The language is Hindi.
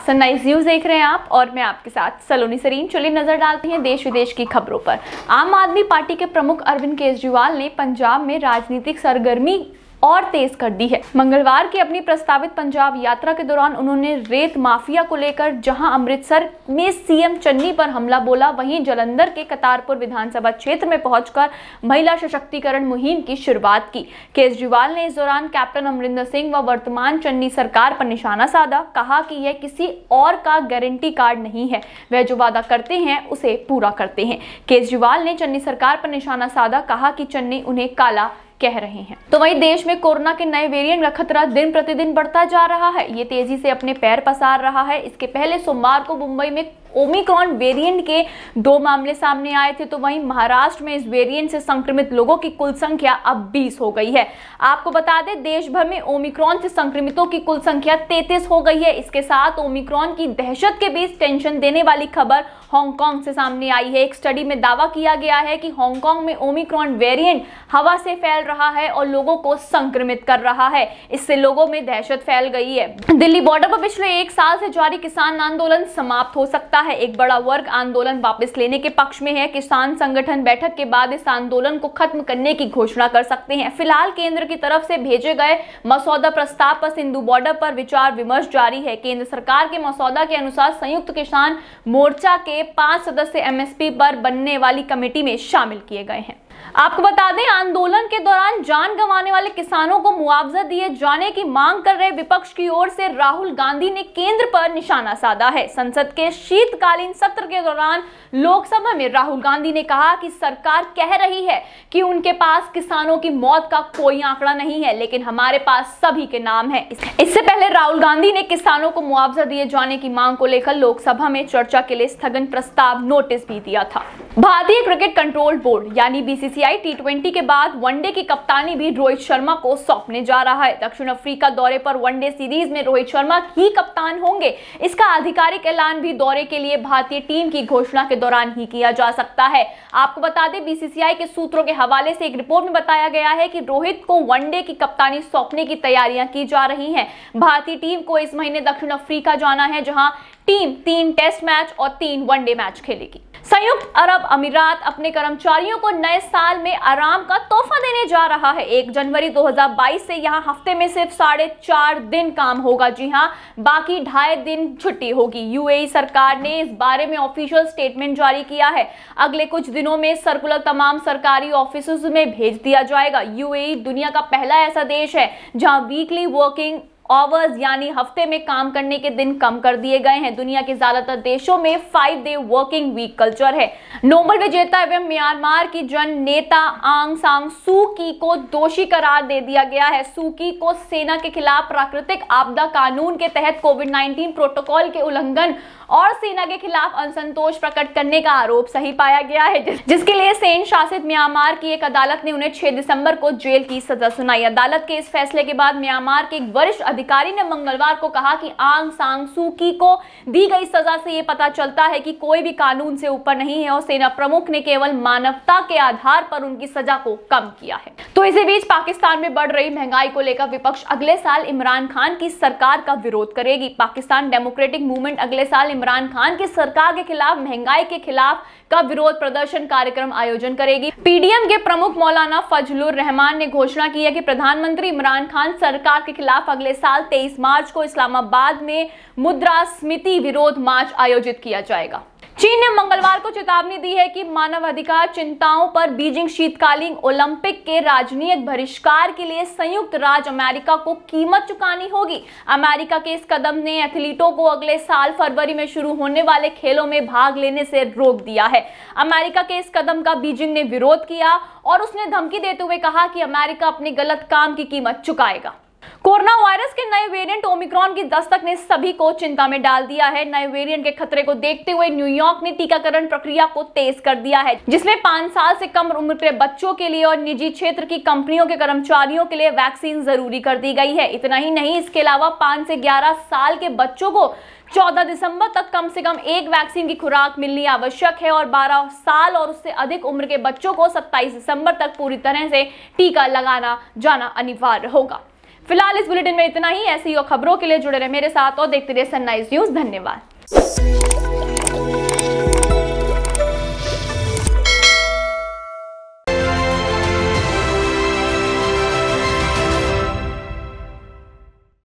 सनराइज न्यूज देख रहे हैं आप और मैं आपके साथ सलोनी सरीन। चलिए नजर डालते हैं देश विदेश की खबरों पर। आम आदमी पार्टी के प्रमुख अरविंद केजरीवाल ने पंजाब में राजनीतिक सरगर्मी और तेज कर दी है। मंगलवार की अपनी प्रस्तावित पंजाब यात्रा के दौरान उन्होंने रेत माफिया को लेकर जहां अमृतसर में सीएम चन्नी पर हमला बोला, वहीं जालंधर के करतारपुर विधानसभा क्षेत्र में पहुंचकर महिला सशक्तिकरण मुहिम की शुरुआत की। केजरीवाल ने इस दौरान कैप्टन अमरिंदर सिंह व वर्तमान चन्नी सरकार पर निशाना साधा। कहा कि यह किसी और का गारंटी कार्ड नहीं है, वह जो वादा करते हैं उसे पूरा करते हैं। केजरीवाल ने चन्नी सरकार पर निशाना साधा, कहा कि चन्नी उन्हें काला कह रहे हैं। तो वहीं देश में कोरोना के नए वेरिएंट का खतरा दिन प्रतिदिन बढ़ता जा रहा है। ये तेजी से अपने पैर पसार रहा है। इसके पहले सोमवार को मुंबई में ओमिक्रॉन वेरिएंट के 2 मामले सामने आए थे, तो वहीं महाराष्ट्र में इस वेरिएंट से संक्रमित लोगों की कुल संख्या अब 20 हो गई है। आपको बता दें, देश भर में ओमिक्रॉन से संक्रमितों की कुल संख्या 33 हो गई है। इसके साथ ओमिक्रॉन की दहशत के बीच टेंशन देने वाली खबर हांगकांग से सामने आई है। एक स्टडी में दावा किया गया है कि हांगकांग में ओमिक्रॉन वेरिएंट हवा से फैल रहा है और लोगों को संक्रमित कर रहा है। इससे लोगों में दहशत फैल गई है। दिल्ली बॉर्डर पर पिछले 1 साल से जारी किसान आंदोलन समाप्त हो सकता है। एक बड़ा वर्ग आंदोलन वापस लेने के पक्ष में है। किसान संगठन बैठक के बाद इस आंदोलन को खत्म करने की घोषणा कर सकते हैं। फिलहाल केंद्र की तरफ से भेजे गए मसौदा प्रस्ताव पर सिंधु बॉर्डर पर विचार विमर्श जारी है। केंद्र सरकार के मसौदा के अनुसार संयुक्त किसान मोर्चा के 5 सदस्य एमएसपी पर बनने वाली कमेटी में शामिल किए गए हैं। आपको बता दें, आंदोलन के दौरान जान गंवाने वाले किसानों को मुआवजा दिए जाने की मांग कर रहे विपक्ष की ओर से राहुल गांधी ने केंद्र पर निशाना साधा है। संसद के शीतकालीन सत्र के दौरान लोकसभा में राहुल गांधी ने कहा कि सरकार कह रही है कि उनके पास किसानों की मौत का कोई आंकड़ा नहीं है, लेकिन हमारे पास सभी के नाम है। इससे पहले राहुल गांधी ने किसानों को मुआवजा दिए जाने की मांग को लेकर लोकसभा में चर्चा के लिए स्थगन प्रस्ताव नोटिस भी दिया था। भारतीय क्रिकेट कंट्रोल बोर्ड यानी बीसीसीआई T20 के बाद वनडे की कप्तानी भी रोहित शर्मा को सौंपने जा रहा है। दक्षिण अफ्रीका दौरे पर वनडे सीरीज में रोहित शर्मा ही कप्तान होंगे। इसका आधिकारिक ऐलान भी दौरे के लिए भारतीय टीम की घोषणा के दौरान ही किया जा सकता है। आपको बता दें, बीसीसीआई के सूत्रों के हवाले से एक रिपोर्ट में बताया गया है कि रोहित को वनडे की कप्तानी सौंपने की तैयारियां की जा रही हैं। भारतीय टीम को इस महीने दक्षिण अफ्रीका जाना है, जहां टीम 3 टेस्ट मैच और 3 वनडे मैच खेलेगी। संयुक्त अरब अमीरात अपने कर्मचारियों को नए साल में आराम का तोहफा देने जा रहा है। 1 जनवरी 2022 से यहां हफ्ते में सिर्फ 4.5 दिन काम होगा। जी हां, बाकी 2.5 दिन छुट्टी होगी। यूएई सरकार ने इस बारे में ऑफिशियल स्टेटमेंट जारी किया है। अगले कुछ दिनों में सर्कुलर तमाम सरकारी ऑफिसों में भेज दिया जाएगा। यूएई दुनिया का पहला ऐसा देश है जहां वीकली वर्किंग आवर्स यानी हफ्ते में काम करने के दिन कम कर दिए गए हैं। दुनिया के ज्यादातर देशों में 5 डे वर्किंग वीक कल्चर है। नोबेल विजेता एवं म्यांमार की जन नेता आंग सान सू की को दोषी करार दे दिया गया है। सू की को सेना के खिलाफ प्राकृतिक आपदा कानून के तहत कोविड-19 प्रोटोकॉल के उल्लंघन और सेना के खिलाफ असंतोष प्रकट करने का आरोप सही पाया गया है, जिसके लिए सेना शासित म्यांमार की एक अदालत ने उन्हें 6 दिसंबर को जेल की सजा सुनाई। अदालत के इस फैसले के बाद म्यांमार के एक वरिष्ठ अधिकारी ने मंगलवार को कहा कि आंग सान सू की को दी गई सजा से यह पता चलता है कि कोई भी कानून से ऊपर नहीं है और सेना प्रमुख ने केवल मानवता के आधार पर उनकी सजा को कम किया है। तो इसी बीच पाकिस्तान में बढ़ रही महंगाई को लेकर विपक्ष अगले साल इमरान खान की सरकार का विरोध करेगी। पाकिस्तान डेमोक्रेटिक मूवमेंट अगले साल इमरान खान की सरकार के खिलाफ महंगाई के खिलाफ का विरोध प्रदर्शन कार्यक्रम आयोजन करेगी। पीडीएम के प्रमुख मौलाना फजलुर रहमान ने घोषणा की है कि प्रधानमंत्री इमरान खान सरकार के खिलाफ अगले साल 23 मार्च को इस्लामाबाद में मुद्रास्फीति विरोध मार्च आयोजित किया जाएगा। चीन ने मंगलवार को चेतावनी दी है कि मानवाधिकार चिंताओं पर बीजिंग शीतकालीन ओलंपिक के राजनीतिक बहिष्कार के लिए संयुक्त राज्य अमेरिका को कीमत चुकानी होगी। अमेरिका के इस कदम ने एथलीटों को अगले साल फरवरी में शुरू होने वाले खेलों में भाग लेने से रोक दिया है। अमेरिका के इस कदम का बीजिंग ने विरोध किया और उसने धमकी देते हुए कहा कि अमेरिका अपने गलत काम की कीमत चुकाएगा। कोरोना वायरस के नए वेरिएंट ओमिक्रॉन की दस्तक ने सभी को चिंता में डाल दिया है। नए वेरिएंट के खतरे को देखते हुए न्यूयॉर्क ने टीकाकरण प्रक्रिया को तेज कर दिया है, जिसमें 5 साल से कम उम्र के बच्चों के लिए और निजी क्षेत्र की कंपनियों के कर्मचारियों के लिए वैक्सीन जरूरी कर दी गई है। इतना ही नहीं, इसके अलावा 5 से 11 साल के बच्चों को 14 दिसंबर तक कम से कम 1 वैक्सीन की खुराक मिलनी आवश्यक है और 12 साल और उससे अधिक उम्र के बच्चों को 27 दिसंबर तक पूरी तरह से टीका लगाना जाना अनिवार्य होगा। फिलहाल इस बुलेटिन में इतना ही। ऐसी और खबरों के लिए जुड़े रहे मेरे साथ और देखते रहिए सनराइज न्यूज। धन्यवाद।